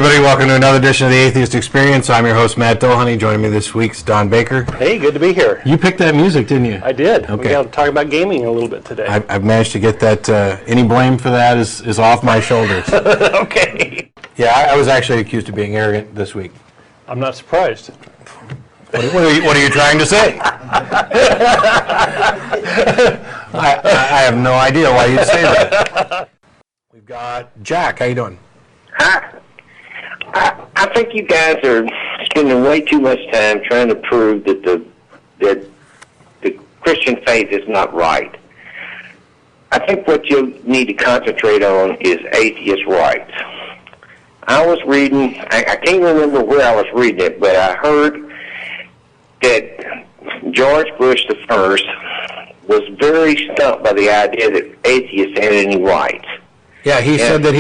everybody. Welcome to another edition of the Atheist Experience. I'm your host, Matt Dillhoney. Joining me this week's Don Baker. Hey, good to be here. You picked that music, didn't you? I did. Okay. We got to talk about gaming a little bit today. I've managed to get that. Any blame for that is off my shoulders. Okay. Yeah, I was actually accused of being arrogant this week. I'm not surprised. What are you trying to say? I have no idea why you'd say that. We've got Jack. How you doing? I think you guys are spending way too much time trying to prove that the Christian faith is not right. I think what you need to concentrate on is atheist rights. I was reading, I can't remember where I was reading it, but I heard that George Bush I was very stumped by the idea that atheists had any rights. Yeah, he said that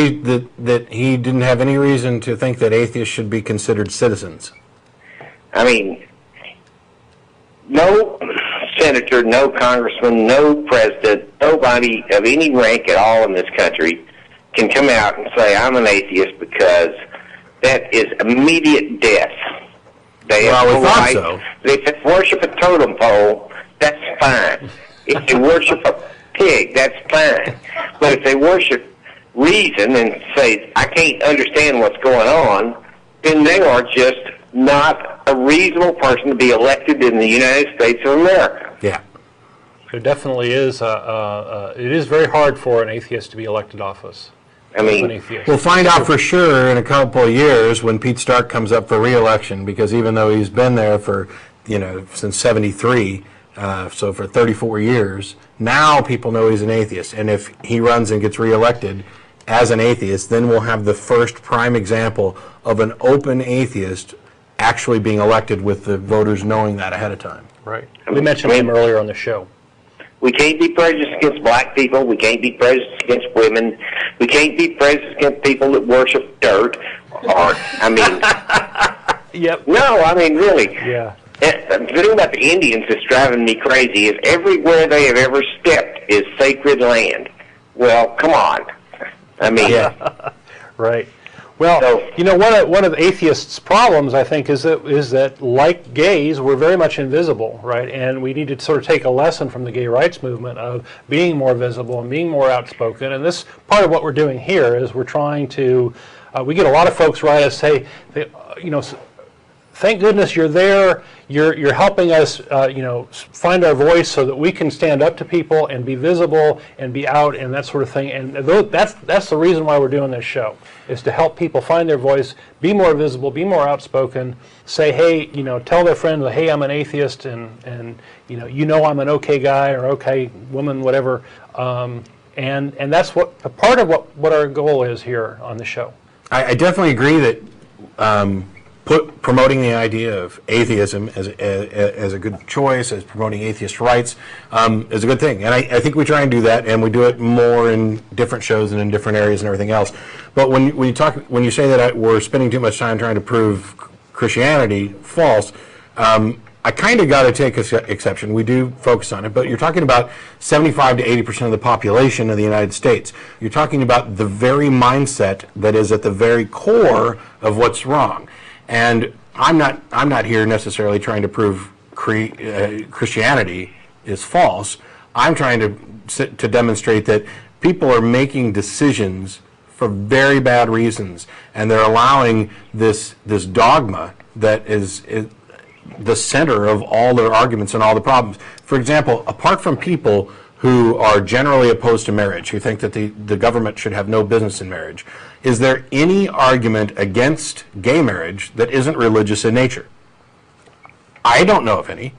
he didn't have any reason to think that atheists should be considered citizens. I mean, no senator, no congressman, no president, nobody of any rank at all in this country can come out and say, I'm an atheist, because that is immediate death. They have no right. So. If they worship a totem pole, that's fine. If they worship a pig, that's fine. But if they worship reason and say, I can't understand what's going on, then they are just not a reasonable person to be elected in the United States of America. Yeah. There definitely is, it is very hard for an atheist to be elected office. I mean, we'll find out for sure in a couple of years when Pete Stark comes up for re-election, because even though he's been there for, since '73, so for 34 years, now people know he's an atheist. And if he runs and gets re-elected as an atheist, then we'll have the first prime example of an open atheist actually being elected with the voters knowing that ahead of time. Right. We mentioned him earlier on the show. We can't be prejudiced against black people. We can't be prejudiced against women. We can't be prejudiced against people that worship dirt. Yep. No, I mean, really. Yeah. The thing about the Indians that's driving me crazy is everywhere they have ever stepped is sacred land. Well, come on. I mean, yeah. Right. Well, so, one of atheists' problems, I think, is that like gays, we're very much invisible, right? And we need to sort of take a lesson from the gay rights movement of being more visible and being more outspoken. And this part of what we're doing here is we're trying to. We get a lot of folks write us say, thank goodness you're there. You're helping us, find our voice so that we can stand up to people and be visible and be out and that sort of thing. And that's the reason why we're doing this show, is to help people find their voice, be more visible, be more outspoken, say, hey, tell their friends, hey, I'm an atheist, and I'm an okay guy or okay woman, whatever. And that's a part of what our goal is here on the show. I definitely agree that. Promoting the idea of atheism as a good choice, as promoting atheist rights, is a good thing. And I think we try and do that, and we do it more in different shows and in different areas and everything else. But when you say that we're spending too much time trying to prove Christianity false, I kind of got to take exception. We do focus on it, but you're talking about 75 to 80% of the population of the United States. You're talking about the very mindset that is at the very core of what's wrong. And I'm not here necessarily trying to prove Christianity is false. I'm trying to demonstrate that people are making decisions for very bad reasons, and they're allowing this dogma that is the center of all their arguments and all the problems. For example, apart from people who are generally opposed to marriage, who think that the government should have no business in marriage, is there any argument against gay marriage that isn't religious in nature? I don't know of any.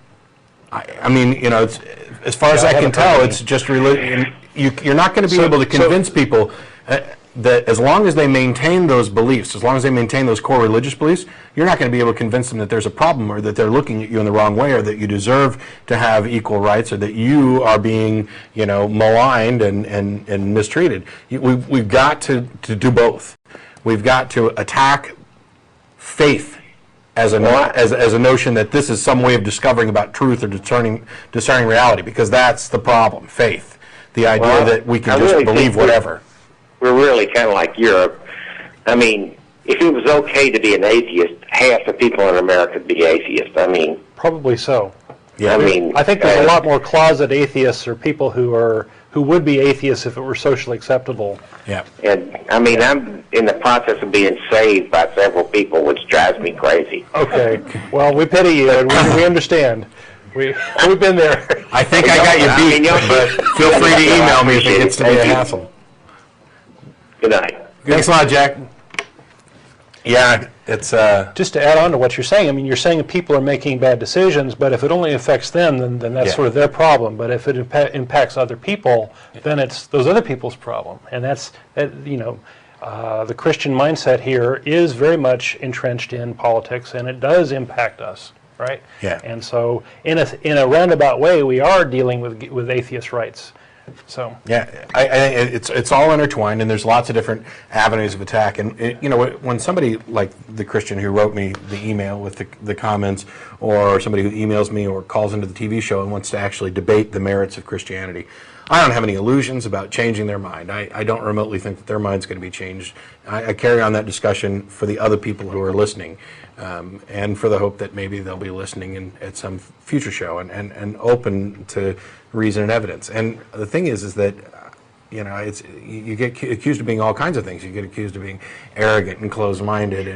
I mean, it's, as far as I can tell, it's just religion. You're not going to be able to convince people that as long as they maintain those beliefs, as long as they maintain those core religious beliefs, you're not going to be able to convince them that there's a problem, or that they're looking at you in the wrong way, or that you deserve to have equal rights, or that you are being, maligned and mistreated. We've got to do both. We've got to attack faith as a notion that this is some way of discovering about truth or discerning reality, because that's the problem, faith. The idea that we can just believe whatever. We're really kind of like Europe. I mean, if it was okay to be an atheist, half the people in America would be atheists. I mean, Probably so. Yeah, I mean, I think there's a lot more closet atheists or people who would be atheists if it were socially acceptable. yeah. And I mean, I'm in the process of being saved by several people, which drives me crazy. Okay. Well, we pity you, and we understand. We've been there. I think I got you beat, but feel free to email me if it gets to be a hassle. Good night. Thanks a lot, Jack. Yeah, it's Just to add on to what you're saying, I mean, you're saying that people are making bad decisions, but if it only affects them, then that's Yeah. sort of their problem. But if it impacts other people, then it's those other people's problem. And the Christian mindset here is very much entrenched in politics, and it does impact us, right? Yeah. And so, in a roundabout way, we are dealing with atheist rights. So. yeah. It's all intertwined, and there's lots of different avenues of attack. And when somebody like the Christian who wrote me the email with the comments, or somebody who emails me or calls into the TV show and wants to actually debate the merits of Christianity, I don't have any illusions about changing their mind. I don't remotely think that their mind's going to be changed. I carry on that discussion for the other people who are listening, and for the hope that maybe they'll be listening at some future show and open to reason and evidence. And the thing is that you get accused of being all kinds of things. You get accused of being arrogant and closed-minded,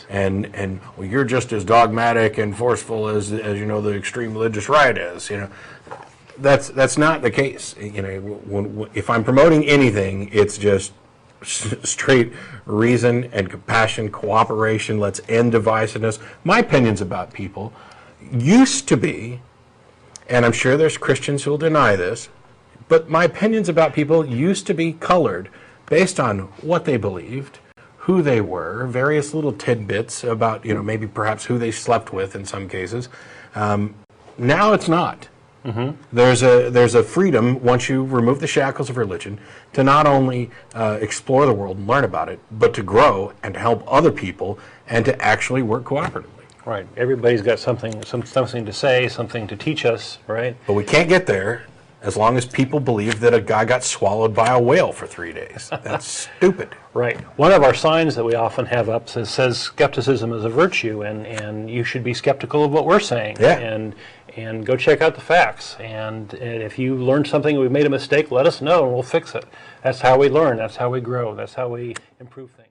and well, you're just as dogmatic and forceful as the extreme religious right is. That's not the case. If I'm promoting anything, it's just straight reason and compassion, cooperation. Let's end divisiveness. My opinions about people used to be, and I'm sure there's Christians who will deny this, but my opinions about people used to be colored based on what they believed, who they were, various little tidbits about maybe perhaps who they slept with in some cases. Now it's not. Mm-hmm. There's a freedom, once you remove the shackles of religion, to not only explore the world and learn about it, but to grow and to help other people and to actually work cooperatively. Right. Everybody's got something to say, something to teach us, right? But we can't get there as long as people believe that a guy got swallowed by a whale for 3 days. That's stupid. Right. One of our signs that we often have up says skepticism is a virtue, and you should be skeptical of what we're saying. Yeah. And go check out the facts. And if you learned something, we made a mistake, let us know, and we'll fix it. That's how we learn. That's how we grow. That's how we improve things.